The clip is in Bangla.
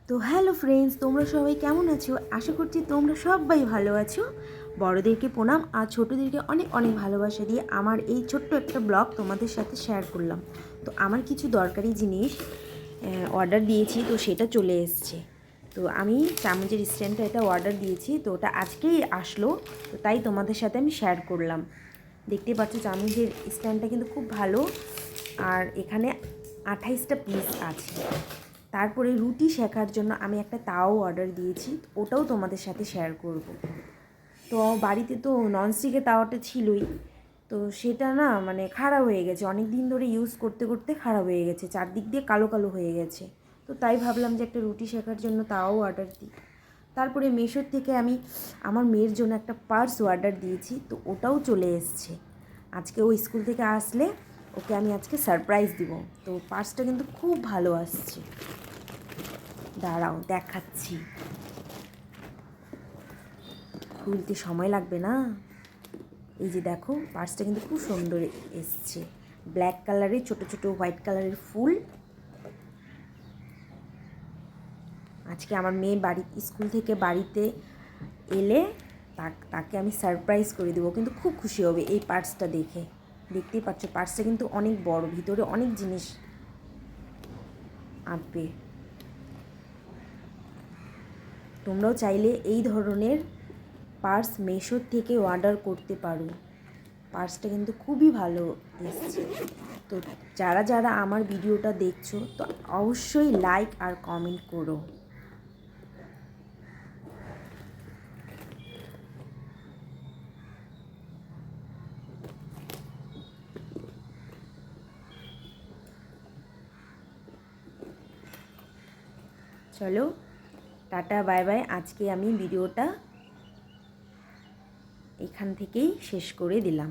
তো হ্যালো ফ্রেন্ডস, তোমরা সবাই কেমন আছো? আশা করছি তোমরা সবাই ভালো আছো। বড়দেরকে প্রণাম আর ছোটোদেরকে অনেক অনেক ভালোবাসা দিয়ে আমার এই ছোট্ট একটা ব্লগ তোমাদের সাথে শেয়ার করলাম। তো আমার কিছু দরকারি জিনিস অর্ডার দিয়েছি, তো সেটা চলে এসছে। তো আমি চামচের স্ট্যান্ডটা এটা অর্ডার দিয়েছি, তো ওটা আজকেই আসলো। তো তাই তোমাদের সাথে আমি শেয়ার করলাম। দেখতে পাচ্ছ চামচের স্ট্যান্ডটা কিন্তু খুব ভালো, আর এখানে 28টা পিস আছে। তারপরে রুটি শেখার জন্য আমি একটা তাও অর্ডার দিয়েছি, ওটাও তোমাদের সাথে শেয়ার করব। তো বাড়িতে তো ননস্টিকের তাওয়াটা ছিলই, তো সেটা না মানে খারাপ হয়ে গেছে, অনেক দিন ধরে ইউজ করতে করতে খারাপ হয়ে গেছে, চারদিক দিয়ে কালো কালো হয়ে গেছে। তো তাই ভাবলাম যে একটা রুটি শেখার জন্য তাও অর্ডার দিই। তারপরে মেশোর থেকে আমি আমার মেয়ের জন্য একটা পার্স অর্ডার দিয়েছি, তো ওটাও চলে এসছে। আজকে ও স্কুল থেকে আসলে ওকে আমি আজকে সারপ্রাইজ দিব। তো পার্সটা কিন্তু খুব ভালো আসছে, দাঁড়াও দেখাচ্ছি। খুলতে সময় লাগবে না। এই যে দেখো, পার্সটা কিন্তু খুব সুন্দর এসছে, ব্ল্যাক কালারের ছোট ছোট হোয়াইট কালারের ফুল। আজকে আমার মেয়ে স্কুল থেকে বাড়িতে এলে তাকে আমি সারপ্রাইজ করে দেবো, কিন্তু খুব খুশি হবে এই পার্সটা দেখে। দেখতেই পাচ্ছ পার্সটা কিন্তু অনেক বড়, ভিতরে অনেক জিনিস আঁটবে। তোমরাও চাইলে এই ধরনের পার্স মেশোর থেকে অর্ডার করতে পারো। পার্সটা কিন্তু খুবই ভালো এসছে। তো যারা যারা আমার ভিডিওটা দেখছো, তো অবশ্যই লাইক আর কমেন্ট করো। চলো টাটা বাই বাই, আজকে আমি ভিডিওটা এখান থেকেই শেষ করে দিলাম।